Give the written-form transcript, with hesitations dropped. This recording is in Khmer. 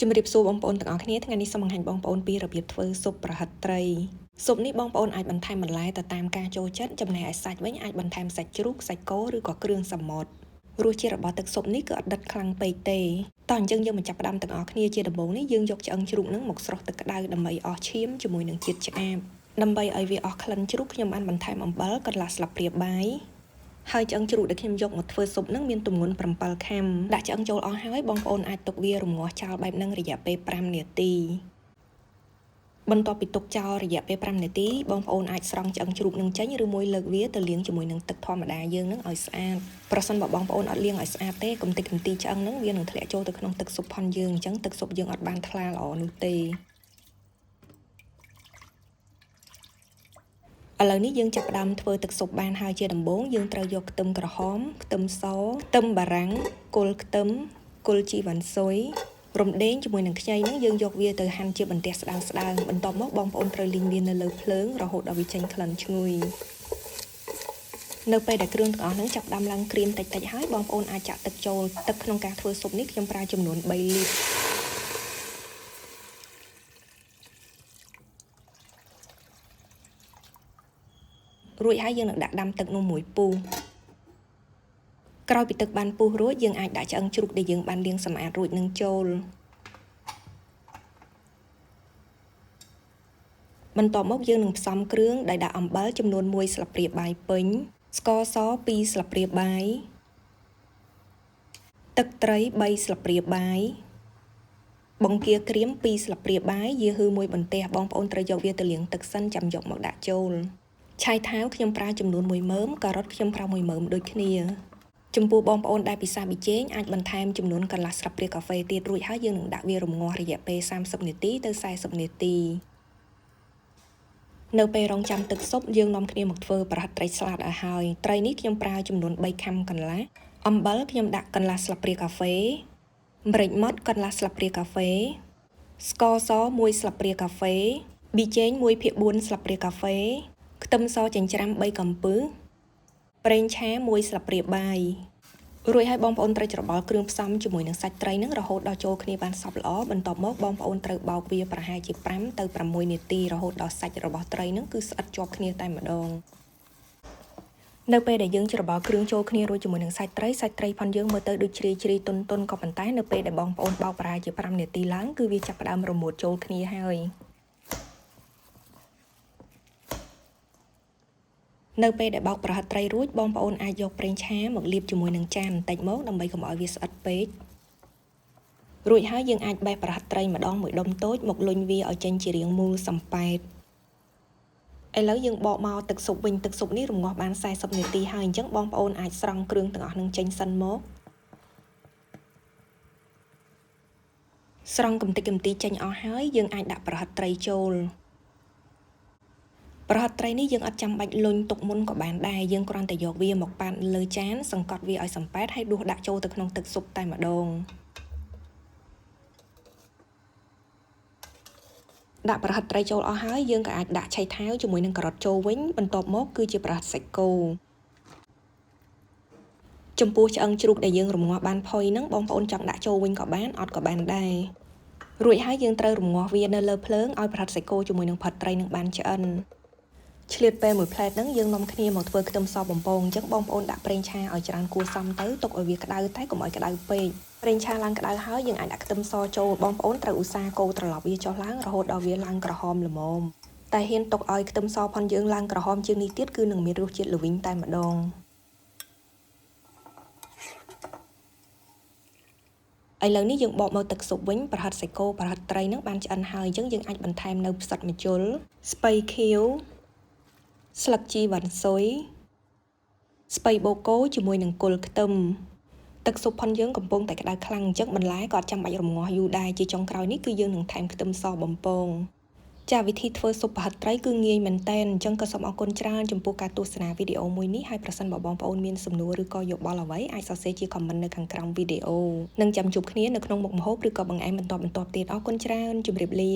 ជំរាបសួរបងប្អូនទាំងអស់គ្នាថ្ងៃនេះសូមបង្ហាញបងប្អូនពីរបៀបធ្វើស៊ុបប្រហិតត្រីស៊ុបនេះបងប្អូនអាចបន្ថែមបន្លែទៅតាមការចូលចិត្តចំណែកឯសាច់វិញអាចបន្ថែមសាច់ជ្រូកសាច់គោឬក៏គ្រឿងសមុទ្ររសជាតិរបស់ទឹកស៊ុបនេះគឺអត់ដិតខ្លាំងពេកទេតោះអញ្ចឹងយើងមកចាប់ផ្ដើមទាំងអស់គ្នាជាដំបូងនេះយើងយកឆ្អឹងជ្រូកនឹងមកស្រុះទឹកក្តៅដើម្បីអស់ឈាមជាមួយនឹងជាតិឆ្អាបដើម្បីឲ្យវាអស់ក្លិនជ្រូកខ្ញុំបានបន្ថែមអំបិលកន្លះស្លាបព្រាបាយហើយឆ្អឹងជ្រូកដែលខ្ញុំយកមកធ្វើស៊ុបនឹងមានទម្ងន់7ខាំដាក់ឆ្អឹងចូលអស់ហើយបងប្អូនអាចទុកវារំងាស់ចោលបែបហ្នឹងរយៈពេល5នាទីបន្ទាប់ពីទុកចោលរយៈពេល5នាទីបងប្អូនអាចស្រង់ឆ្អឹងជ្រូកនឹងចេញឬមួយលើកវាទៅលាងជាមួយនឹងទឹកធម្មតាយើងនឹងឲ្យស្អាតប្រសិនបើបងប្អូនអត់លាងឲ្យស្អាតទេកុំតិចកន្ទីឆ្អឹងនឹងវានឹងធ្លាក់ចូលទៅក្នុងទឹកស៊ុបផុនយើងអញ្ចឹងទឹកស៊ុបយើងអត់បានថ្លាល្អនោះទេឥឡូវនេះយើងចាប់ផ្ដើមធ្វើទឹកស៊ុបបានហើយជាដំបូងយើងត្រូវយកខ្ទឹមក្រហមខ្ទឹមសខ្ទឹមបារាំងគល់ខ្ទឹមគល់ជីវ៉ាន់ស៊ុយរំដេងជាមួយនឹងខ្ញីហ្នឹងយើងយកវាទៅហាន់ជាបន្ទះស្ដើងបន្ទាប់មកបងប្អូនត្រូវលីងវានៅលើភ្លើងរហូតដល់វាចេញក្លិនឈ្ងុយនៅពេលដែលគ្រឿងទាំងអស់ហ្នឹងចាប់ផ្ដើមឡើងក្រៀមតិចៗហើយបងប្អូនអាចចាក់ទឹកចូលទឹកក្នុងការធ្វើស៊ុបនេះខ្ញុំប្រើចំនួន3លីត្ររួចហើយយើងនឹងដាក់ដាំទឹកនោះមួយពុះក្រោយពីទឹកបានពុះរួចយើងអាចដាក់ឆ្អឹងជ្រូកដែលយើងបានលាងសម្អាតរួចនឹងចូលបន្ទាប់មកយើងនឹងផ្សំគ្រឿងដោយដាក់អំបិលចំនួន1ស្លាបព្រាបាយពេញស្ករស2ស្លាបព្រាបាយទឹកត្រី3ស្លាបព្រាបាយបង្គាក្រៀម2ស្លាបព្រាបាយយូហឺមួយបន្ទះបងប្អូនត្រូវយកវាទៅលាងទឹកសិនចាំយកមកដាក់ចូលឆៃថាវខ្ញុំប្រើចំនួន1មើមការ៉ុតខ្ញុំប្រើ1មើមដូចគ្នាចំពោះបងប្អូនដែលពិសាប៊ីចេងអាចបន្ថែមចំនួនកន្លះស្លាបព្រាកាហ្វេទៀតរួចហើយយើងនឹងដាក់វារំងាស់រយៈពេល30នាទីទៅ40នាទីនៅពេលរងចាំទឹកស៊ុបយើងនាំគ្នាមកធ្វើប្រហិតត្រីស្លាតឲ្យហើយត្រីនេះខ្ញុំប្រើចំនួន3ខាំកន្លះអំបិលខ្ញុំដាក់កន្លះស្លាបព្រាកាហ្វេម្រេចម៉ដ្ឋកន្លះស្លាបព្រាកាហ្វេស្ករស1ស្លាបព្រាកាហ្វេប៊ីចេង1/4ស្លាបព្រាកាហ្វេខ្ទឹមសចិញ្ច្រាំ3កំពឹសប្រេងឆា1ស្លាបព្រាបាយរួចហើយបងប្អូនត្រូវច្របល់គ្រឿងផ្សំជាមួយនឹងសាច់ត្រីនឹងរហូតដល់ចូលគ្នាបានសព្វល្អបន្ទាប់មកបងប្អូនត្រូវបោកវាប្រហែលជា5ទៅ6នាទីរហូតដល់សាច់របស់ត្រីនឹងគឺស្អិតជាប់គ្នាតែម្ដងនៅពេលដែលយើងច្របល់គ្រឿងចូលគ្នារួចជាមួយនឹងសាច់ត្រីផុនយើងមើលទៅដូចជ្រាយទន់ក៏ប៉ុន្តែនៅពេលដែលបងប្អូនបោកប្រហែលជា5នាទីឡើងគឺវាចាប់ផ្ដើមរមួតចូលគ្នាហើយនៅពេលដែលបោកប្រហិតត្រីរួចបងប្អូនអាចយកប្រេងឆាមកលាបជាមួយនឹងចានបន្តិចមកដើម្បីកុំឲ្យវាស្អិតពេករួចហើយយើងអាចបេះប្រហិតត្រីម្ដងមួយដុំតូចមកលុញវាឲ្យចេញជារាងមូលសំប៉ែតឥឡូវយើងបកមកទឹកស៊ុបវិញទឹកស៊ុបនេះរំងាស់បាន40នាទីហើយអញ្ចឹងបងប្អូនអាចស្រង់គ្រឿងទាំងអស់នឹងចេញសិនមកស្រង់កំតិចកំទីចេញអស់ហើយយើងអាចដាក់ប្រហិតត្រីចូលប្រហិតត្រីនេះយើងអត់ចាំបាច់លុញទុកមុនក៏បានដែរយើងគ្រាន់តែយកវាមកប៉ាត់លើចានសង្កត់វាឲ្យសំប៉ែតហើយដួសដាក់ចូលទៅក្នុងទឹកស៊ុបតែម្ដងដាក់ប្រហិតត្រីចូលអស់ហើយយើងក៏អាចដាក់ឆៃថាវជាមួយនឹងការ៉ុតចូលវិញបន្ទាប់មកគឺជាប្រហិតសាច់គោចំពោះឆ្អឹងជ្រូកដែលយើងរំងាស់បានផុយហ្នឹងបងប្អូនចង់ដាក់ចូលវិញក៏បានអត់ក៏បានដែររួចហើយយើងត្រូវរំងាស់វានៅលើភ្លើងឲ្យប្រហិតសាច់គោជាមួយនឹងប្រហិតត្រីនឹងបានឆ្អិនឆ្លៀតពេលមួយផ្លែតហ្នឹងយើងនាំគ្នាមកធ្វើខ្ទឹមសបំពងអញ្ចឹងបងប្អូនដាក់ប្រេងឆាឲ្យច្រើនគួរសមទៅទុកឲ្យវាក្តៅតែកុំឲ្យក្តៅពេកប្រេងឆាឡើងក្តៅហើយយើងអាចដាក់ខ្ទឹមសចូលបងប្អូនត្រូវឧស្សាហ៍កូរត្រឡប់វាចុះឡើងរហូតដល់វាឡើងក្រហមល្មមតែហ៊ានទុកឲ្យខ្ទឹមសផុនយើងឡើងក្រហមជាងនេះទៀតគឺនឹងមានរសជាតិល្វីងតែម្ដងឥឡូវនេះយើងបកមកទឹកស៊ុបវិញប្រហិតសាច់គោប្រហិតត្រីនឹងបានឆ្អិនហើយអញ្ចឹងយើងអាចបន្ថែមនៅផ្សិតម្ជុលស្ពៃខៀវស្លឹកជីវ៉ាន់ស៊ុយស្ពៃបូកគោជាមួយនឹងគល់ខ្ទឹមទឹកស៊ុបផុនយើងកំពុងតែក្តៅខ្លាំងអញ្ចឹងបន្លែក៏អត់ចាំបាច់រំងាស់យូរដែរជាចុងក្រោយនេះគឺយើងនឹងថែមខ្ទឹមសបំពងចាវិធីធ្វើស៊ុបប្រហិតត្រីគឺងាយមែនតើអញ្ចឹងក៏សូមអរគុណច្រើនចំពោះការទស្សនាវីដេអូមួយនេះហើយប្រសិនបើបងប្អូនមានសំណួរឬក៏យោបល់អ្វីអាចសរសេរជាខមមិននៅខាងក្រោមវីដេអូនឹងចាំជួបគ្នានៅក្នុងមុខម្ហូបឬក៏បង្អែមបន្តទៀតអរគុណច្រើនជម្រាបលា